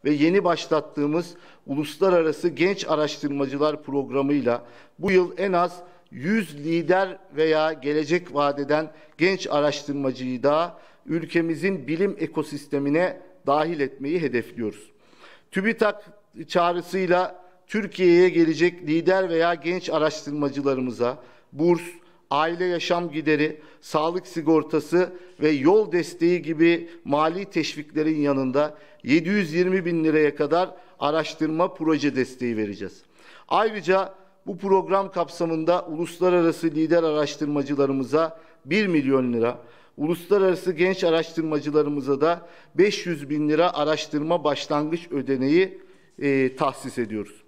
ve yeni başlattığımız Uluslararası Genç Araştırmacılar Programı'yla bu yıl en az 100 lider veya gelecek vadeden genç araştırmacıyı da ülkemizin bilim ekosistemine dahil etmeyi hedefliyoruz. TÜBİTAK çağrısıyla Türkiye'ye gelecek lider veya genç araştırmacılarımıza burs, aile yaşam gideri, sağlık sigortası ve yol desteği gibi mali teşviklerin yanında 720 bin liraya kadar araştırma proje desteği vereceğiz. Ayrıca bu program kapsamında uluslararası lider araştırmacılarımıza 1 milyon lira, uluslararası genç araştırmacılarımıza da 500 bin lira araştırma başlangıç ödeneği tahsis ediyoruz.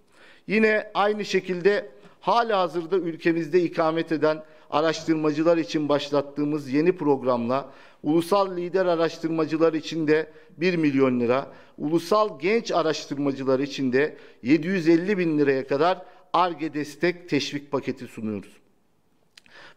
Yine aynı şekilde halihazırda ülkemizde ikamet eden araştırmacılar için başlattığımız yeni programla ulusal lider araştırmacılar için de 1 milyon lira, ulusal genç araştırmacılar için de 750 bin liraya kadar Ar-Ge destek teşvik paketi sunuyoruz.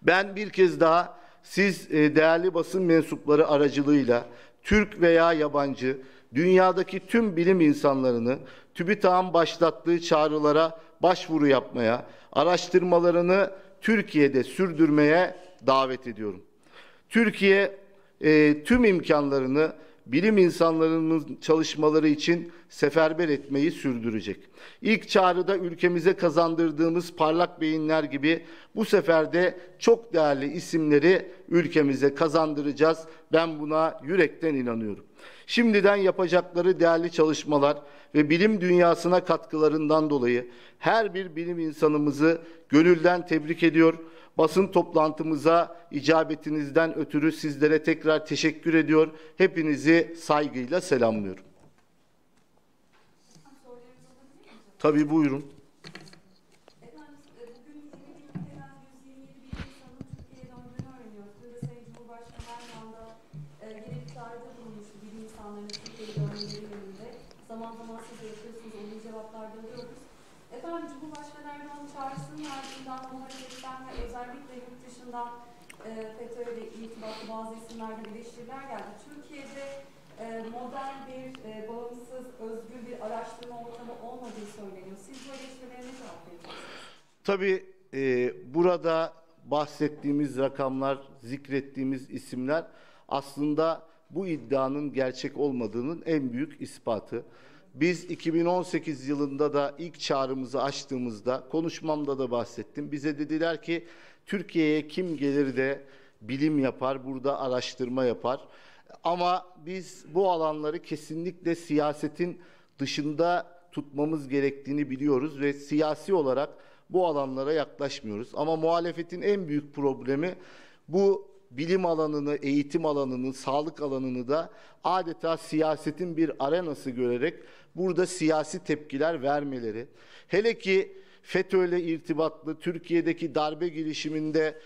Ben bir kez daha siz değerli basın mensupları aracılığıyla Türk veya yabancı dünyadaki tüm bilim insanlarını TÜBİTAK'ın başlattığı çağrılara başvuru yapmaya, araştırmalarını Türkiye'de sürdürmeye davet ediyorum. Türkiye tüm imkanlarını bilim insanlarının çalışmaları için seferber etmeyi sürdürecek. İlk çağrıda ülkemize kazandırdığımız parlak beyinler gibi bu sefer de çok değerli isimleri ülkemize kazandıracağız. Ben buna yürekten inanıyorum. Şimdiden yapacakları değerli çalışmalar ve bilim dünyasına katkılarından dolayı her bir bilim insanımızı gönülden tebrik ediyor. Basın toplantımıza icabetinizden ötürü sizlere tekrar teşekkür ediyor. Hepinizi saygıyla selamlıyorum. Tabii buyurun. Efendim, bugün yeni bir ülkeden 127 bin insanın Türkiye'ye döndüğünü öğreniyoruz. Dün de Sayın Cumhurbaşkanı Erdoğan'da yeni bir çağrıda bulunmuştu bilim insanlarının Türkiye'ye dönmeleri yönünde. Zaman zaman siz de yapıyorsunuz, onun cevaplarda alıyoruz. Efendim, Cumhurbaşkanı Erdoğan'ın çağrısının ardından bu hareketten ve özellikle yurt dışından FETÖ'yle irtibatlı bazı isimlerden eleştiriler geldi. Türkiye'de modern bir, bağımsız, özgür bir araştırma ortamı olmadığı söyleniyor. Siz bu eleştirilere ne cevap veriyorsunuz? Tabii burada bahsettiğimiz rakamlar, zikrettiğimiz isimler aslında bu iddianın gerçek olmadığının en büyük ispatı. Biz 2018 yılında da ilk çağrımızı açtığımızda, konuşmamda da bahsettim. Bize dediler ki Türkiye'ye kim gelir de bilim yapar, burada araştırma yapar. Ama biz bu alanları kesinlikle siyasetin dışında tutmamız gerektiğini biliyoruz ve siyasi olarak bu alanlara yaklaşmıyoruz. Ama muhalefetin en büyük problemi bu bilim alanını, eğitim alanını, sağlık alanını da adeta siyasetin bir arenası görerek burada siyasi tepkiler vermeleri. Hele ki FETÖ'yle irtibatlı Türkiye'deki darbe girişiminde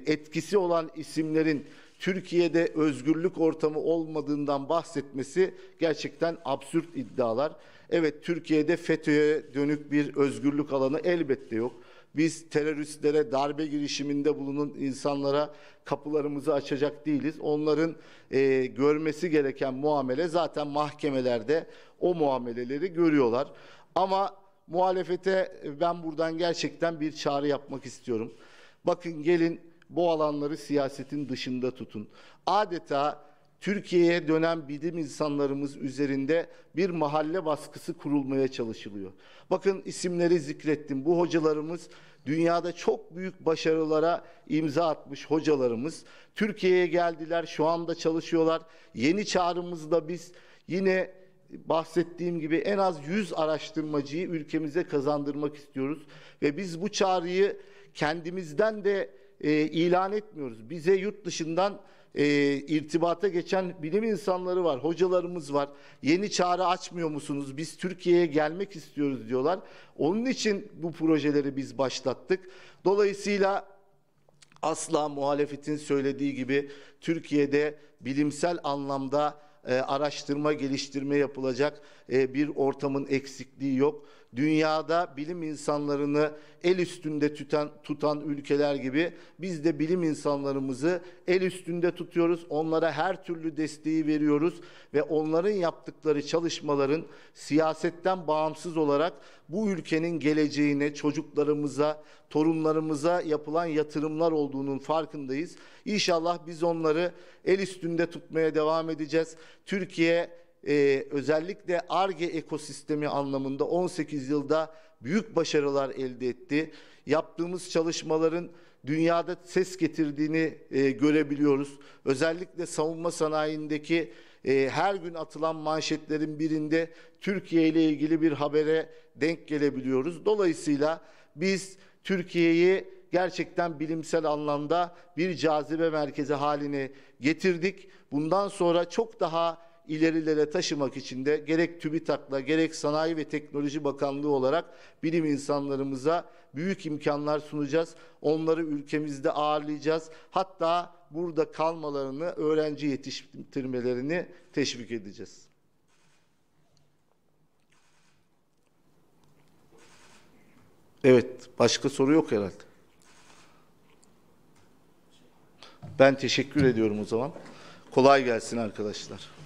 etkisi olan isimlerin Türkiye'de özgürlük ortamı olmadığından bahsetmesi gerçekten absürt iddialar. Evet, Türkiye'de FETÖ'ye dönük bir özgürlük alanı elbette yok. Biz teröristlere, darbe girişiminde bulunan insanlara kapılarımızı açacak değiliz. Onların görmesi gereken muamele zaten mahkemelerde o muameleleri görüyorlar. Ama muhalefete ben buradan gerçekten bir çağrı yapmak istiyorum. Bakın, gelin bu alanları siyasetin dışında tutun. Adeta Türkiye'ye dönen bilim insanlarımız üzerinde bir mahalle baskısı kurulmaya çalışılıyor. Bakın, isimleri zikrettim. Bu hocalarımız dünyada çok büyük başarılara imza atmış hocalarımız. Türkiye'ye geldiler, şu anda çalışıyorlar. Yeni çağrımızda biz yine bahsettiğim gibi en az 100 araştırmacıyı ülkemize kazandırmak istiyoruz. Ve biz bu çağrıyı kendimizden de ilan etmiyoruz. Bize yurt dışından irtibata geçen bilim insanları var, hocalarımız var. Yeni çağrı açmıyor musunuz? Biz Türkiye'ye gelmek istiyoruz diyorlar. Onun için bu projeleri biz başlattık. Dolayısıyla asla muhalefetin söylediği gibi Türkiye'de bilimsel anlamda araştırma, geliştirme yapılacak bir ortamın eksikliği yok. dünyada bilim insanlarını el üstünde tutan ülkeler gibi biz de bilim insanlarımızı el üstünde tutuyoruz. Onlara her türlü desteği veriyoruz ve onların yaptıkları çalışmaların siyasetten bağımsız olarak bu ülkenin geleceğine, çocuklarımıza, torunlarımıza yapılan yatırımlar olduğunun farkındayız. İnşallah biz onları el üstünde tutmaya devam edeceğiz. Türkiye özellikle Ar-Ge ekosistemi anlamında 18 yılda büyük başarılar elde etti. Yaptığımız çalışmaların dünyada ses getirdiğini görebiliyoruz. Özellikle savunma sanayindeki her gün atılan manşetlerin birinde Türkiye ile ilgili bir habere denk gelebiliyoruz. Dolayısıyla biz Türkiye'yi gerçekten bilimsel anlamda bir cazibe merkezi haline getirdik. Bundan sonra çok daha ilerilere taşımak için de gerek TÜBİTAK'la gerek Sanayi ve Teknoloji Bakanlığı olarak bilim insanlarımıza büyük imkanlar sunacağız. Onları ülkemizde ağırlayacağız. Hatta burada kalmalarını, öğrenci yetiştirmelerini teşvik edeceğiz. Evet, başka soru yok herhalde. Ben teşekkür ediyorum o zaman. Kolay gelsin arkadaşlar.